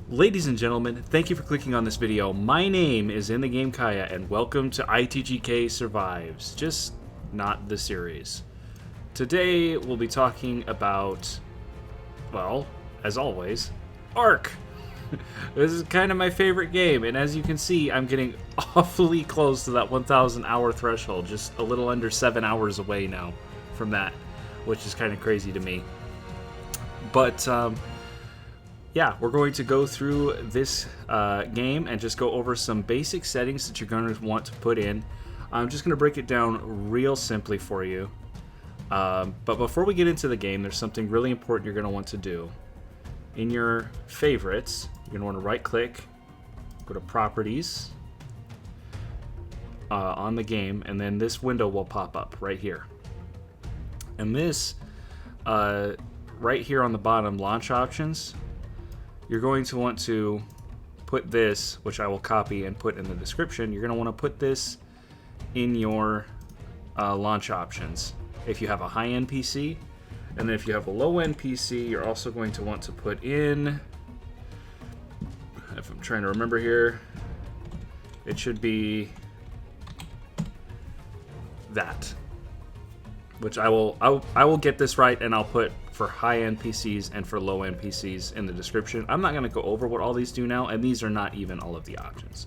Ladies and gentlemen, thank you for clicking on this video. My name is In The Game Kaya, and welcome to ITGK Survives, just not the series. Today, we'll be talking about, well, as always, ARK. This is kind of my favorite game, and as you can see, I'm getting awfully close to that 1,000 hour threshold, just a little under 7 hours away now from that, which is kind of crazy to me. But, yeah, we're going to go through this game and just go over some basic settings that you're going to want to put in. I'm just going to break it down real simply for you. But before we get into the game, there's something really important you're going to want to do. In your favorites, you're going to want to right-click, go to Properties on the game, and then this window will pop up right here. And this, right here on the bottom, Launch Options, you're going to want to put this, which I will copy and put in the description. You're going to want to put this in your launch options if you have a high-end PC. And then if you have a low-end PC, you're also going to want to put in, if I'm trying to remember here, it should be that. Which I will get this right, and I'll put for high-end PCs and for low-end PCs in the description. I'm not going to go over what all these do now, and these are not even all of the options.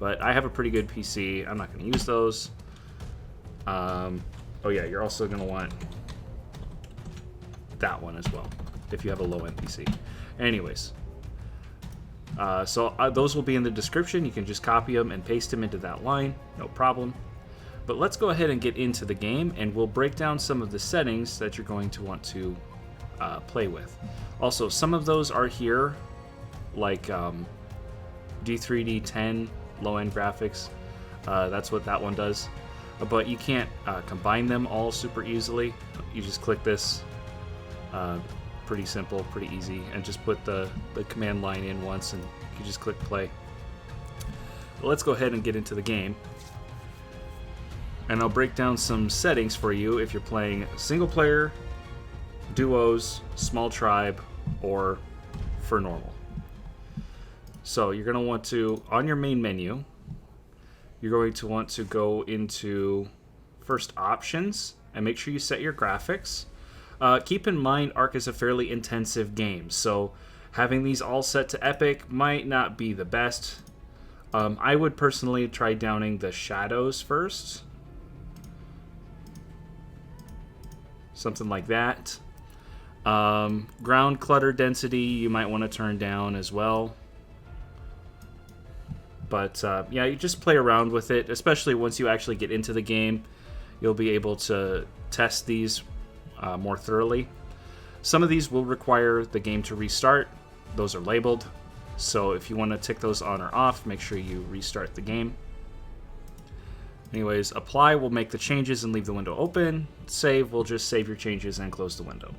But I have a pretty good PC. I'm not going to use those. Oh yeah, you're also going to want that one as well, if you have a low-end PC. Anyways, so those will be in the description. You can just copy them and paste them into that line, no problem. But let's go ahead and get into the game, and we'll break down some of the settings that you're going to want to play with. Also, some of those are here, like D3D10 low-end graphics. That's what that one does. But you can't combine them all super easily. You just click this. Pretty simple, pretty easy, and just put the command line in once, and you just click play. But let's go ahead and get into the game. And I'll break down some settings for you if you're playing single player, duos, small tribe, or for normal. So you're going to want to, on your main menu, you're going to want to go into first options and make sure you set your graphics. Keep in mind, ARK is a fairly intensive game, so having these all set to epic might not be the best. I would personally try downing the shadows first. Something like that. Ground clutter density you might want to turn down as well. But yeah, you just play around with it, especially once you actually get into the game. You'll be able to test these more thoroughly. Some of these will require the game to restart. Those are labeled. So if you want to tick those on or off, make sure you restart the game. Anyways, apply will make the changes and leave the window open. Save will just save your changes and close the window.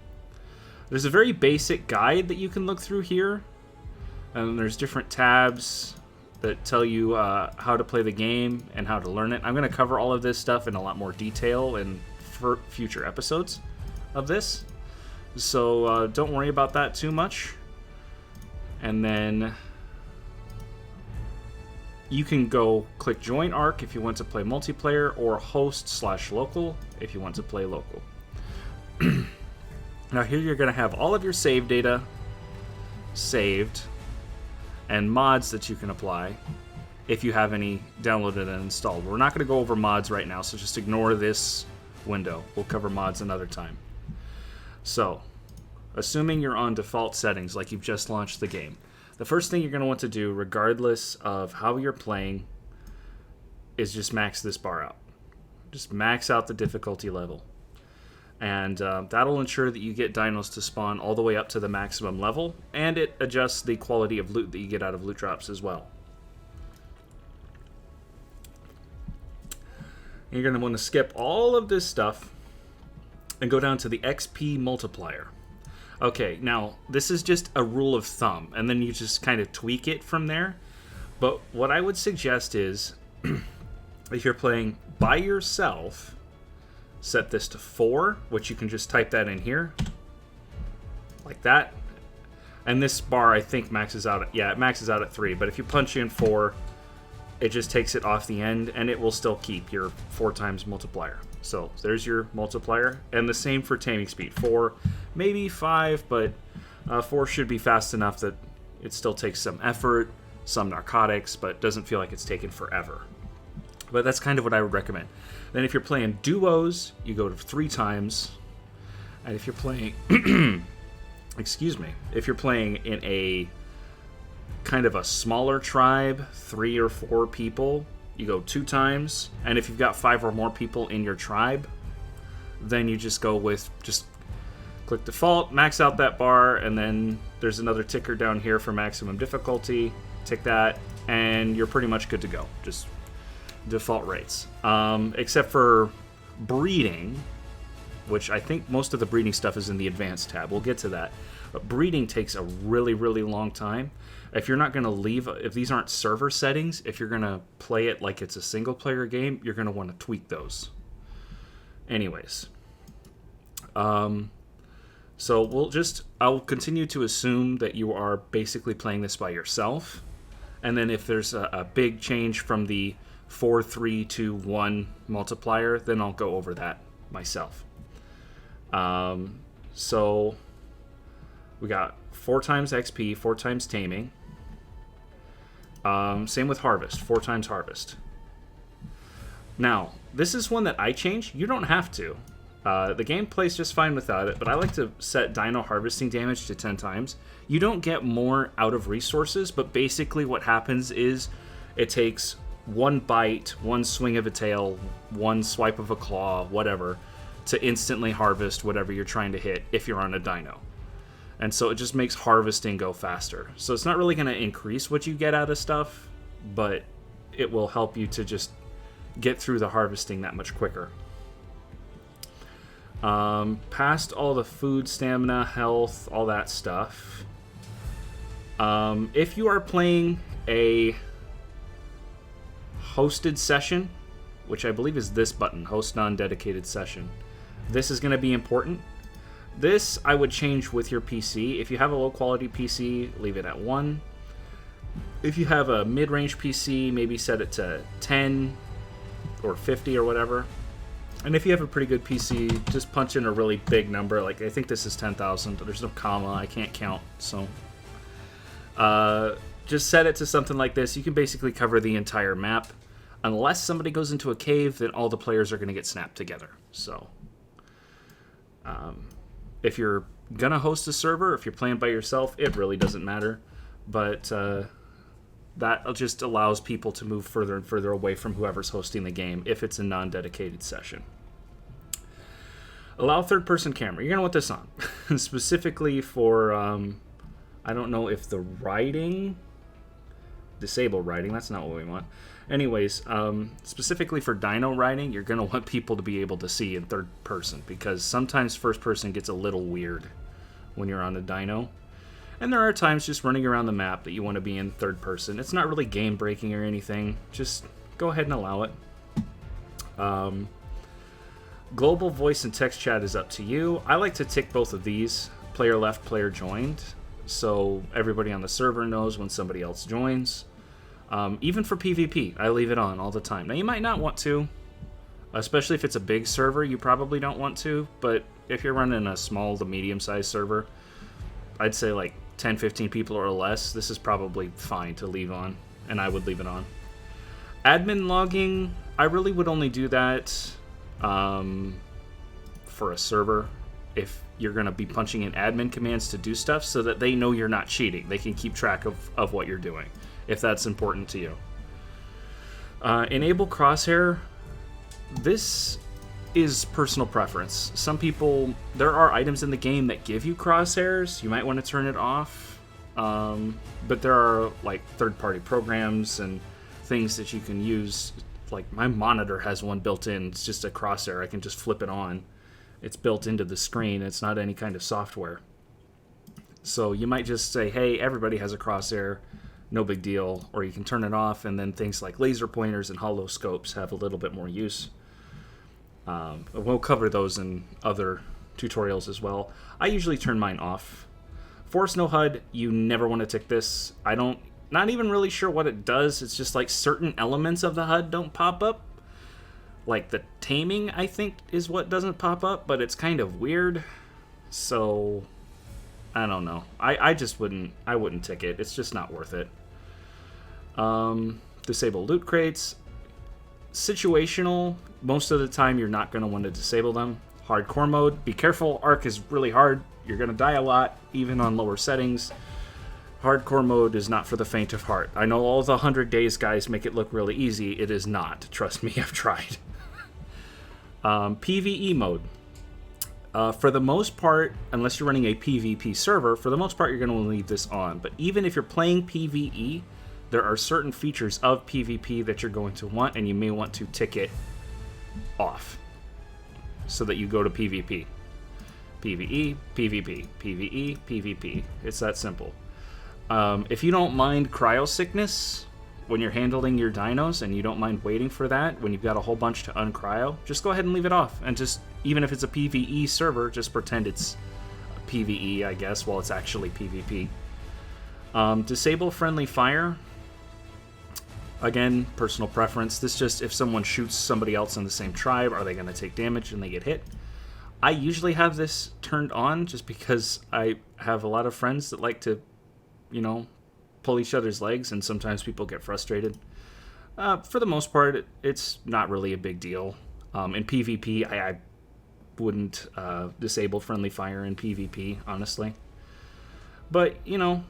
There's a very basic guide that you can look through here. And there's different tabs that tell you how to play the game and how to learn it. I'm going to cover all of this stuff in a lot more detail in future episodes of this. So don't worry about that too much. And then you can go click Join ARK if you want to play multiplayer, or Host/Local if you want to play local. Now here you're going to have all of your save data saved, and mods that you can apply if you have any downloaded and installed. We're not going to go over mods right now, so just ignore this window. We'll cover mods another time. So, assuming you're on default settings like you've just launched the game, the first thing you're going to want to do, regardless of how you're playing, is just max this bar out. Just max out the difficulty level. And that'll ensure that you get dinos to spawn all the way up to the maximum level, and it adjusts the quality of loot that you get out of loot drops as well. You're going to want to skip all of this stuff and go down to the XP multiplier. Okay, now this is just a rule of thumb, and then you just kind of tweak it from there. But what I would suggest is, if you're playing by yourself, set this to 4, which you can just type that in here, like that. And this bar, I think, maxes out at, yeah, it maxes out at 3. But if you punch in 4, it just takes it off the end, and it will still keep your 4 times multiplier. So there's your multiplier. And the same for taming speed. 4, maybe 5, but 4 should be fast enough that it still takes some effort, some narcotics, but doesn't feel like it's taken forever. But that's kind of what I would recommend. Then if you're playing duos, you go to 3 times. And if you're playing... excuse me. If you're playing in a kind of a smaller tribe, 3 or 4 people, you go 2 times. And if you've got 5 or more people in your tribe, then you just go with... just click default, max out that bar, and then there's another ticker down here for maximum difficulty. Tick that, and you're pretty much good to go. Just default rates. Except for breeding, which I think most of the breeding stuff is in the advanced tab. We'll get to that. But breeding takes a really, really long time. If you're not going to leave, if these aren't server settings, if you're going to play it like it's a single player game, you're going to want to tweak those. Anyways. So I'll continue to assume that you are basically playing this by yourself. And then if there's a big change from the 4, 3, 2, 1 multiplier, then I'll go over that myself. So we got 4 times XP, 4 times taming. Same with harvest, 4 times harvest. Now, this is one that I changed. You don't have to. The game plays just fine without it, but I like to set dino harvesting damage to 10 times. You don't get more out of resources, but basically what happens is it takes 1 bite, 1 swing of a tail, 1 swipe of a claw, whatever, to instantly harvest whatever you're trying to hit if you're on a dino. And so it just makes harvesting go faster. So it's not really going to increase what you get out of stuff, but it will help you to just get through the harvesting that much quicker. Past all the food, stamina, health, all that stuff. If you are playing a hosted session, which I believe is this button, host non-dedicated session, this is going to be important. This I would change with your PC. If you have a low quality PC, leave it at 1. If you have a mid-range PC, maybe set it to 10 or 50 or whatever. And if you have a pretty good PC, just punch in a really big number. Like, I think this is 10,000. There's no comma. I can't count. So just set it to something like this. You can basically cover the entire map. Unless somebody goes into a cave, then all the players are going to get snapped together. So if you're going to host a server, if you're playing by yourself, it really doesn't matter. But that just allows people to move further and further away from whoever's hosting the game if it's a non-dedicated session. Allow third-person camera. You're going to want this on. Specifically for, I don't know if the writing, disable writing, that's not what we want. Anyways, specifically for dino riding, you're going to want people to be able to see in third person because sometimes first person gets a little weird when you're on a dino. And there are times just running around the map that you want to be in third person. It's not really game breaking or anything. Just go ahead and allow it. Global voice and text chat is up to you. I like to tick both of these, player left, player joined, so everybody on the server knows when somebody else joins. Even for PvP, I leave it on all the time. Now, you might not want to, especially if it's a big server, you probably don't want to, but if you're running a small to medium-sized server, I'd say like 10, 15 people or less, this is probably fine to leave on, and I would leave it on. Admin logging, I really would only do that for a server if you're going to be punching in admin commands to do stuff so that they know you're not cheating. They can keep track of what you're doing, if that's important to you. Enable crosshair. This is personal preference. Some people, there are items in the game that give you crosshairs. You might want to turn it off. But there are like third-party programs and things that you can use. Like my monitor has one built in. It's just a crosshair. I can just flip it on. It's built into the screen. It's not any kind of software. So you might just say, hey, everybody has a crosshair. No big deal. Or you can turn it off, and then things like laser pointers and hollow scopes have a little bit more use. We'll cover those in other tutorials as well. I usually turn mine off Force no HUD, you never want to tick this. Not even really sure what it does. It's just like certain elements of the HUD don't pop up. Like the taming, I think, is what doesn't pop up, but it's kind of weird. So, I don't know. I wouldn't tick it. It's just not worth it. Disable loot crates. Situational, most of the time you're not going to want to disable them. Hardcore mode, be careful. ARK is really hard. You're going to die a lot, even on lower settings. Hardcore mode is not for the faint of heart. I know all the 100 days guys make it look really easy. It is not. Trust me, I've tried. PVE mode. For the most part, unless you're running a PvP server, for the most part you're going to leave this on. But even if you're playing PvE, there are certain features of PvP that you're going to want, and you may want to tick it off so that you go to PvP. PvE, PvP, PvE, PvP. It's that simple. If you don't mind cryo sickness when you're handling your dinos and you don't mind waiting for that when you've got a whole bunch to uncryo, just go ahead and leave it off. And just, even if it's a PvE server, just pretend it's a PvE, I guess, while it's actually PvP. Disable friendly fire. Again, personal preference. This just, if someone shoots somebody else in the same tribe, are they going to take damage and they get hit? I usually have this turned on just because I have a lot of friends that like to, you know, pull each other's legs, and sometimes people get frustrated. For the most part, it's not really a big deal. In PvP, I wouldn't disable friendly fire in PvP, honestly. But, you know,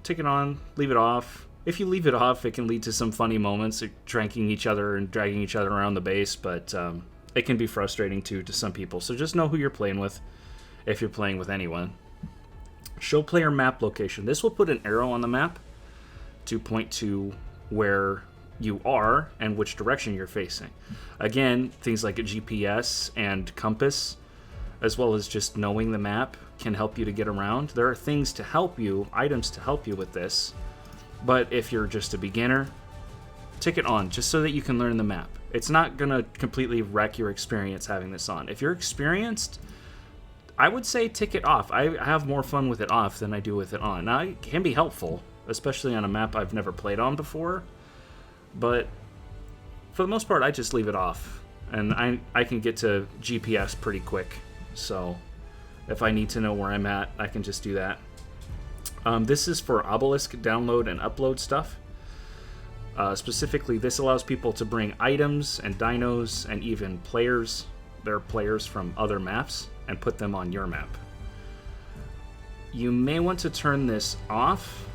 tick it on, leave it off. If you leave it off, it can lead to some funny moments, like dranking each other and dragging each other around the base, but it can be frustrating too to some people. So just know who you're playing with if you're playing with anyone. Show player map location. This will put an arrow on the map to point to where you are and which direction you're facing. Again, things like a GPS and compass, as well as just knowing the map, can help you to get around. There are things to help you, items to help you with this, but if you're just a beginner, tick it on just so that you can learn the map. It's not going to completely wreck your experience having this on. If you're experienced, I would say tick it off. I have more fun with it off than I do with it on. Now, it can be helpful, especially on a map I've never played on before, but for the most part, I just leave it off, and I can get to GPS pretty quick, so if I need to know where I'm at, I can just do that. This is for obelisk download and upload stuff. Specifically, this allows people to bring items and dinos and even players, their players from other maps, and put them on your map. You may want to turn this off.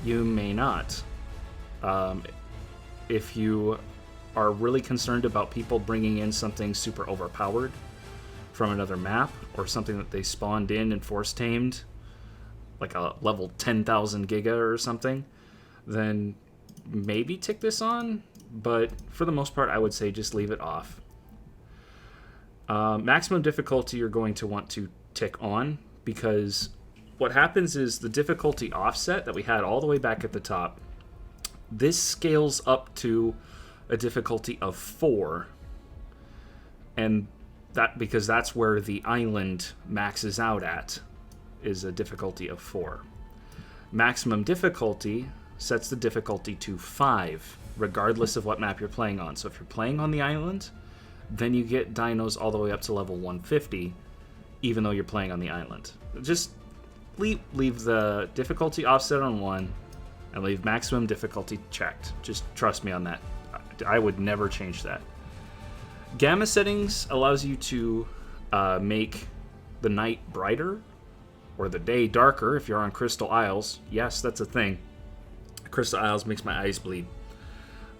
You may not. If you are really concerned about people bringing in something super overpowered from another map, or something that they spawned in and force tamed, like a level 10,000 giga or something, then maybe tick this on, but for the most part, I would say just leave it off. Maximum difficulty you're going to want to tick on, because what happens is the difficulty offset that we had all the way back at the top, this scales up to a difficulty of 4, and that because that's where the island maxes out at, is a difficulty of 4. Maximum difficulty sets the difficulty to 5, regardless of what map you're playing on. So if you're playing on the island, then you get dinos all the way up to level 150, even though you're playing on the island. Just leave the difficulty offset on 1, and leave maximum difficulty checked. Just trust me on that. I would never change that. Gamma settings allows you to make the night brighter, or the day darker if you're on Crystal Isles. Yes, that's a thing. Crystal Isles makes my eyes bleed.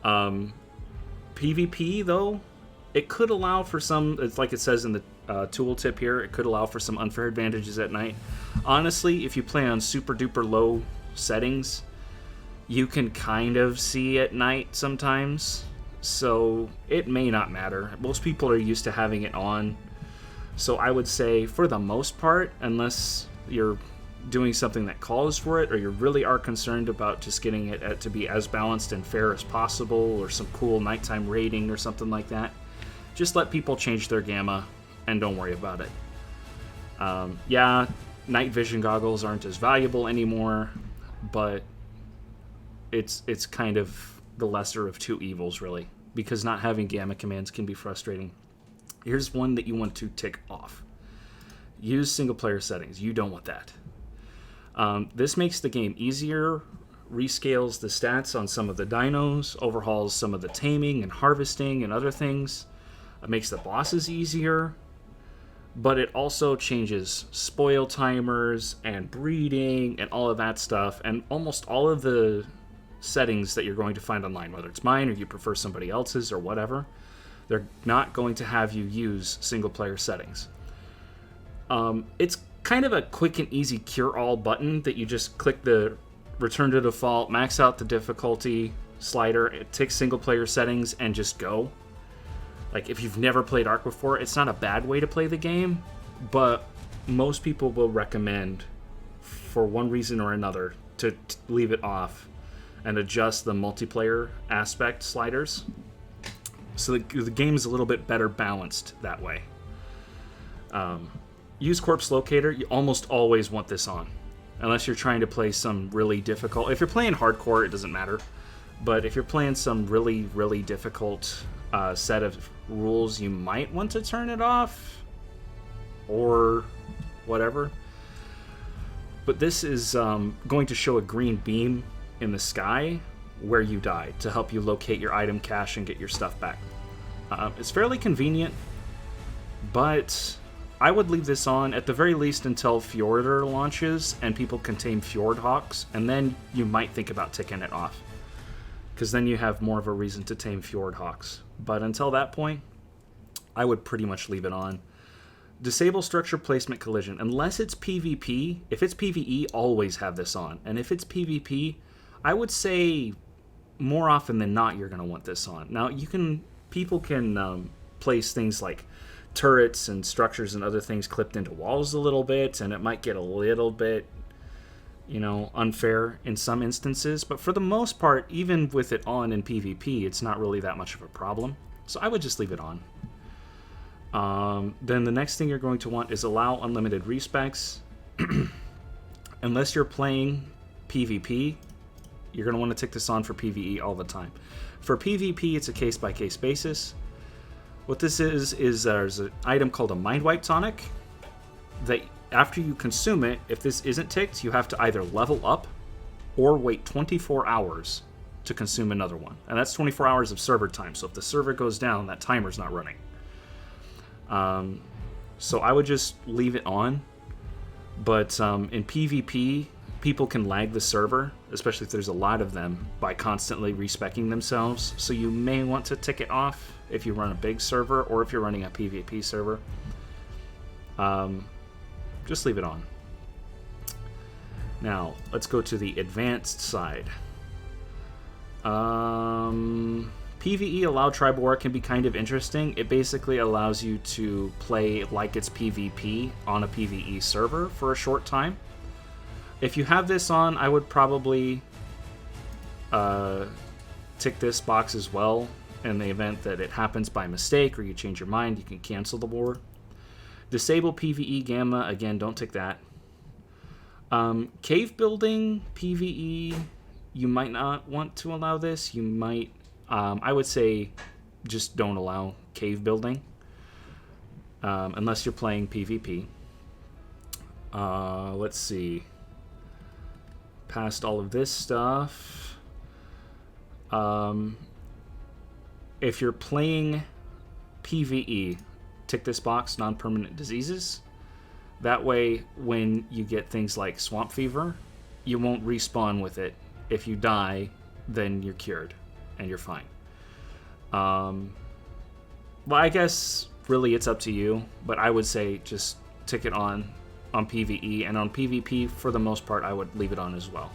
PvP, though, it could allow for some, it's like it says in the tooltip here, it could allow for some unfair advantages at night. Honestly, if you play on super duper low settings, you can kind of see at night sometimes, so it may not matter. Most people are used to having it on, so I would say for the most part, unless you're doing something that calls for it, or you really are concerned about just getting it to be as balanced and fair as possible, or some cool nighttime raiding or something like that, just let people change their gamma and don't worry about it. Yeah, night vision goggles aren't as valuable anymore, but it's kind of the lesser of two evils, really, because not having gamma commands can be frustrating. Here's one that you want to tick off. Use single player settings. You don't want that. This makes the game easier, rescales the stats on some of the dinos, overhauls some of the taming and harvesting and other things. It makes the bosses easier, but it also changes spoil timers and breeding and all of that stuff, and almost all of the settings that you're going to find online, whether it's mine or you prefer somebody else's or whatever, they're not going to have you use single player settings. It's kind of a quick and easy cure-all button that you just click the return to default, max out the difficulty slider, it takes single player settings, and just go. Like, if you've never played ARK before, it's not a bad way to play the game, but most people will recommend, for one reason or another, to leave it off and adjust the multiplayer aspect sliders. So the game is a little bit better balanced that way. Use Corpse Locator. You almost always want this on, unless you're trying to play some really difficult. If you're playing hardcore, it doesn't matter. But if you're playing some really, really difficult set of rules, you might want to turn it off or whatever. But this is going to show a green beam in the sky where you died to help you locate your item cache and get your stuff back. It's fairly convenient, but I would leave this on at the very least until Fjordur launches and people can tame Fjord Hawks, and then you might think about ticking it off, because then you have more of a reason to tame Fjord Hawks. But until that point, I would pretty much leave it on. Disable structure placement collision. Unless it's PvP, if it's PvE, always have this on. And if it's PvP, I would say more often than not you're going to want this on. Now, people can place things like turrets and structures and other things clipped into walls a little bit, and it might get a little bit, unfair in some instances. But for the most part, even with it on in PvP, it's not really that much of a problem. So I would just leave it on. Then the next thing you're going to want is allow unlimited respecs. Unless you're playing PvP, you're going to want to tick this on for PvE all the time. For PvP, it's a case-by-case basis. What this is there's an item called a Mind Wipe Tonic that after you consume it, if this isn't ticked, you have to either level up or wait 24 hours to consume another one. And that's 24 hours of server time. So if the server goes down, that timer's not running. So I would just leave it on. But in PvP, people can lag the server, especially if there's a lot of them, by constantly respeccing themselves. So you may want to tick it off if you run a big server or if you're running a PvP server. Just leave it on. Now, let's go to the advanced side. PvE allowed tribal war can be kind of interesting. It basically allows you to play like it's PvP on a PvE server for a short time. If you have this on, I would probably tick this box as well. In the event that it happens by mistake or you change your mind, you can cancel the war. Disable PvE gamma, again, don't tick that. Cave building, PvE, you might not want to allow this. You might, I would say just don't allow cave building unless you're playing PvP. Let's see. Past all of this stuff. If you're playing PvE, tick this box, non-permanent diseases. That way, when you get things like swamp fever, you won't respawn with it. If you die, then you're cured, and you're fine. Well, I guess, really, it's up to you, but I would say just tick it on PvE, and on PvP, for the most part, I would leave it on as well.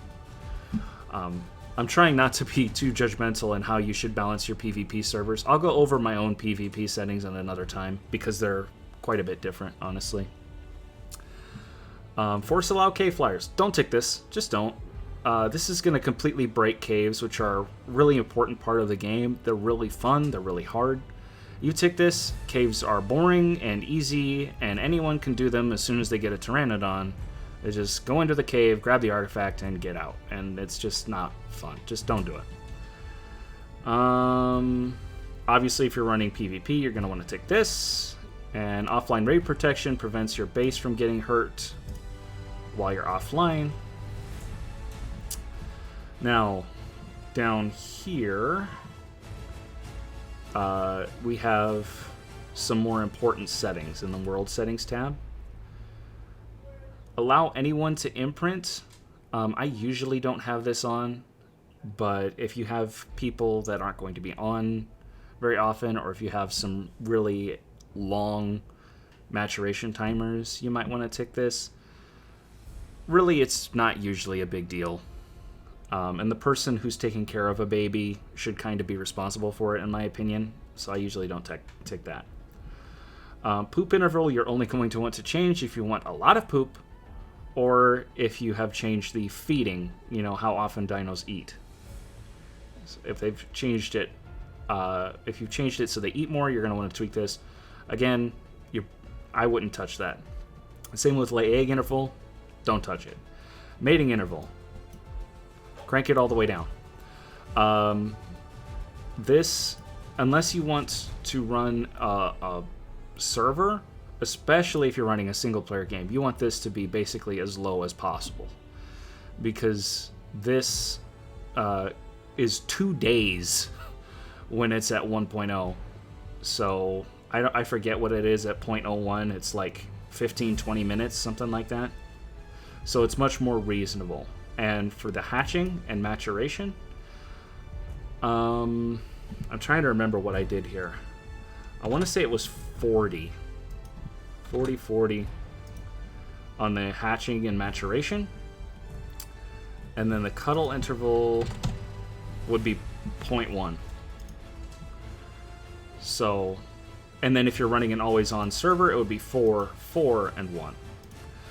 I'm trying not to be too judgmental in how you should balance your PvP servers. I'll go over my own PvP settings at another time because they're quite a bit different, honestly. Force allow cave flyers. Don't tick this. Just don't. This is going to completely break caves, which are a really important part of the game. They're really fun. They're really hard. You tick this, caves are boring and easy, and anyone can do them as soon as they get a Pteranodon. They just go into the cave, grab the artifact, and get out. And it's just not fun. Just don't do it. Obviously, if you're running PvP, you're going to want to take this. And offline raid protection prevents your base from getting hurt while you're offline. Now, down here, we have some more important settings in the World Settings tab. Allow anyone to imprint. I usually don't have this on, but if you have people that aren't going to be on very often, or if you have some really long maturation timers, you might want to tick this. Really, it's not usually a big deal. And the person who's taking care of a baby should kind of be responsible for it, in my opinion. So I usually don't tick that. Poop interval, you're only going to want to change if you want a lot of poop, or if you have changed the feeding, you know, how often dinos eat. So if they've changed it, if you've changed it so they eat more, you're going to want to tweak this. Again, I wouldn't touch that. Same with lay egg interval, don't touch it. Mating interval, crank it all the way down. This, unless you want to run a server, especially if you're running a single player game, you want this to be basically as low as possible, because this is 2 days when it's at 1.0. So I forget what it is at 0.01. It's like 15-20 minutes, something like that. So it's much more reasonable. And for the hatching and maturation, I'm trying to remember what I did here. I want to say it was 40 on the hatching and maturation. And then the cuddle interval would be 0.1. So, and then if you're running an always-on server, it would be 4, 4, and 1.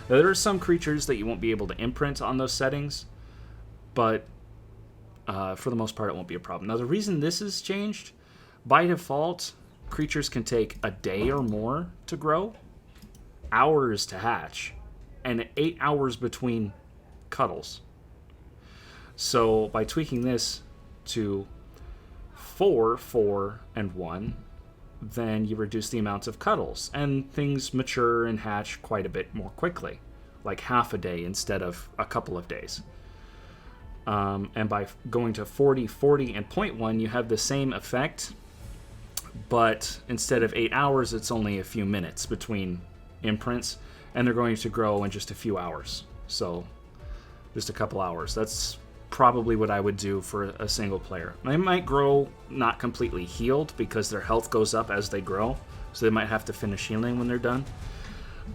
Now, there are some creatures that you won't be able to imprint on those settings, but for the most part, it won't be a problem. Now, the reason this has changed, by default, creatures can take a day or more to grow, hours to hatch, and 8 hours between cuddles. So by tweaking this to 4, 4, and 1, then you reduce the amount of cuddles, and things mature and hatch quite a bit more quickly, like half a day instead of a couple of days. And by going to 40, 40, and 0.1, you have the same effect, but instead of 8 hours, it's only a few minutes between imprints, and they're going to grow in just a few hours. So just a couple hours. That's probably what I would do for a single player. They might grow not completely healed because their health goes up as they grow, so they might have to finish healing when they're done.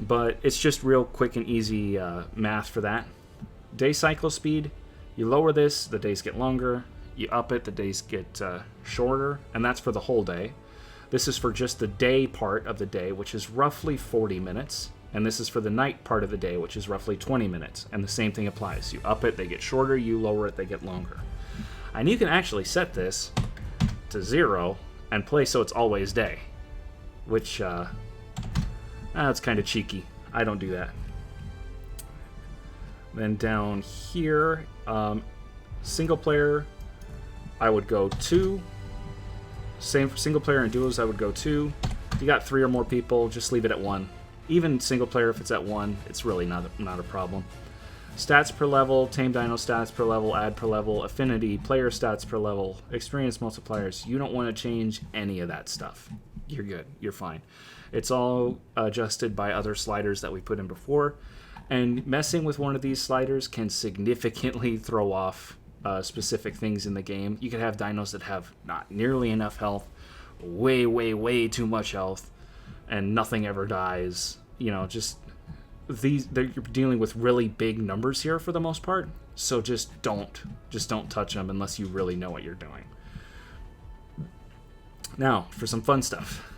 But it's just real quick and easy math for that. Day cycle speed, you lower this, the days get longer. You up it, the days get shorter, and that's for the whole day. This is for just the day part of the day, which is roughly 40 minutes. And this is for the night part of the day, which is roughly 20 minutes. And the same thing applies. You up it, they get shorter. You lower it, they get longer. And you can actually set this to 0 and play so it's always day. Which, that's kind of cheeky. I don't do that. Then down here, single player, I would go 2. Same for single player and duos, I would go 2. If you got 3 or more people, just leave it at 1. Even single player, if it's at 1, it's really not a problem. Stats per level, tame dino stats per level, add per level, affinity, player stats per level, experience multipliers. You don't want to change any of that stuff. You're good. You're fine. It's all adjusted by other sliders that we put in before. And messing with one of these sliders can significantly throw off specific things in the game. You could have dinos that have not nearly enough health, way, way, way too much health, and nothing ever dies. You know, just you're dealing with really big numbers here for the most part. So just don't touch them unless you really know what you're doing. Now for some fun stuff.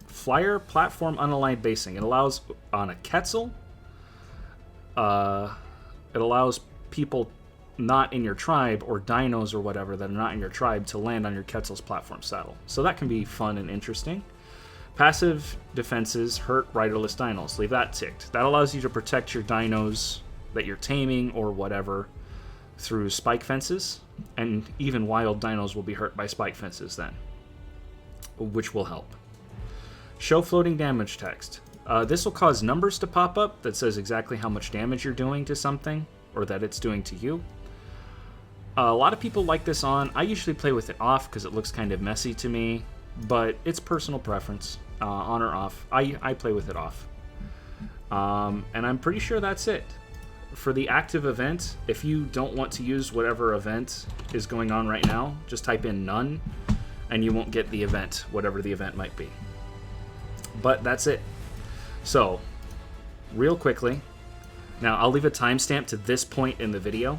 Flyer platform unaligned basing. It allows on a Quetzal. It allows people not in your tribe, or dinos or whatever that are not in your tribe, to land on your Quetzal's platform saddle. So that can be fun and interesting. Passive defenses hurt riderless dinos. Leave that ticked. That allows you to protect your dinos that you're taming or whatever through spike fences, and even wild dinos will be hurt by spike fences then, which will help. Show floating damage text. This will cause numbers to pop up that says exactly how much damage you're doing to something, or that it's doing to you. A lot of people like this on. I usually play with it off because it looks kind of messy to me, but it's personal preference, on or off. I play with it off. And I'm pretty sure that's it. For the active event, if you don't want to use whatever event is going on right now, just type in none, and you won't get the event, whatever the event might be. But that's it. So, real quickly, now I'll leave a timestamp to this point in the video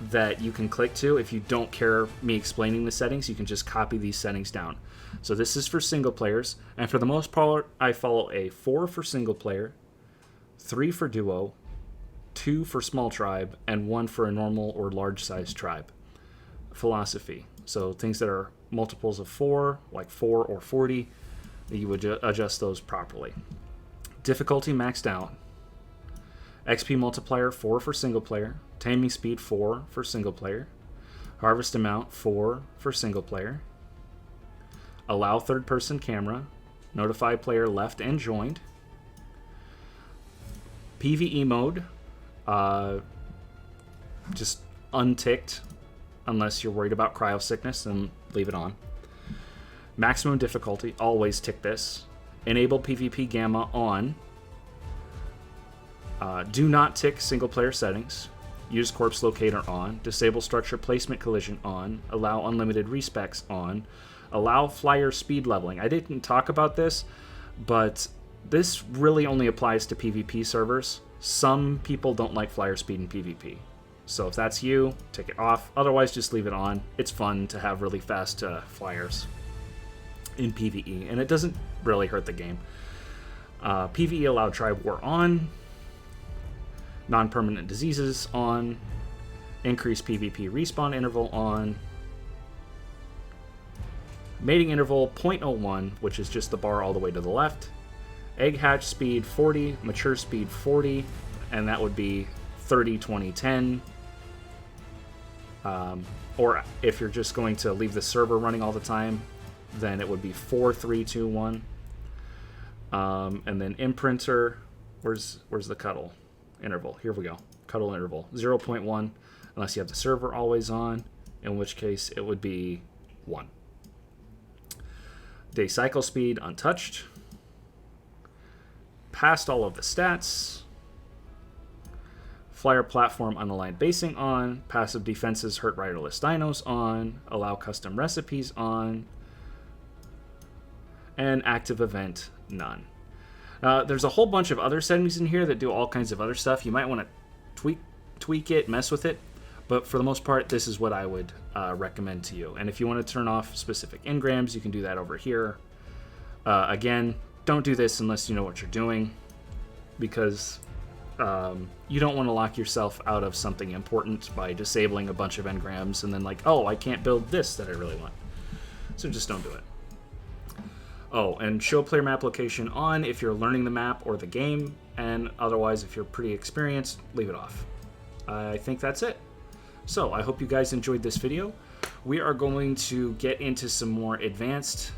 that you can click to. If you don't care me explaining the settings, you can just copy these settings down. So this is for single players, and for the most part, I follow a 4 for single player, 3 for duo, 2 for small tribe, and 1 for a normal or large size tribe philosophy. So things that are multiples of 4, like 4 or 40, you would adjust those properly. Difficulty maxed out. XP multiplier 4 for single player. Taming speed 4 for single player. Harvest amount 4 for single player. Allow third person camera. Notify player left and joined. PVE mode, just unticked unless you're worried about cryo sickness, and leave it on. Maximum difficulty, always tick this. Enable PvP gamma on. Do not tick single player settings. Use corpse locator on. Disable structure placement collision on. Allow unlimited respecs on. Allow flyer speed leveling. I didn't talk about this, but this really only applies to PvP servers. Some people don't like flyer speed in PvP. So if that's you, take it off. Otherwise, just leave it on. It's fun to have really fast flyers in PvE, and it doesn't really hurt the game. PvE allow tribe war on. Non-permanent diseases on. Increase PvP respawn interval on. Mating interval 0.01, which is just the bar all the way to the left. Egg hatch speed 40, mature speed 40, and that would be 30, 20, 10. Or if you're just going to leave the server running all the time, then it would be 4, 3, 2, 1. And then imprinter, where's the cuddle interval? Here we go. Cuddle interval 0.1, unless you have the server always on, in which case it would be 1. Day cycle speed untouched. Passed all of the stats. Flyer platform unaligned basing on. Passive defenses hurt riderless dinos on. Allow custom recipes on. And active event none. There's a whole bunch of other settings in here that do all kinds of other stuff. You might want to tweak it, mess with it. But for the most part, this is what I would recommend to you. And if you want to turn off specific engrams, you can do that over here. Again, don't do this unless you know what you're doing, because you don't want to lock yourself out of something important by disabling a bunch of engrams and then like, oh, I can't build this that I really want. So just don't do it. Oh, and show player map location on if you're learning the map or the game, and otherwise, if you're pretty experienced, leave it off. I think that's it. So I hope you guys enjoyed this video. We are going to get into some more advanced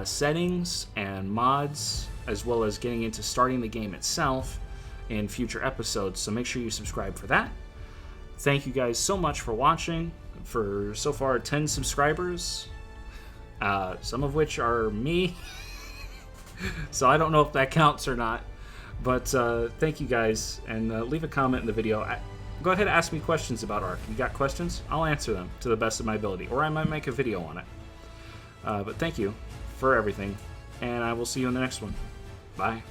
settings and mods, as well as getting into starting the game itself in future episodes. So make sure you subscribe for that. Thank you guys so much for watching. For so far 10 subscribers, some of which are me. So I don't know if that counts or not. But thank you guys, and leave a comment in the video. Go ahead and ask me questions about ARK. You got questions? I'll answer them to the best of my ability, or I might make a video on it. But thank you for everything, and I will see you in the next one. Bye.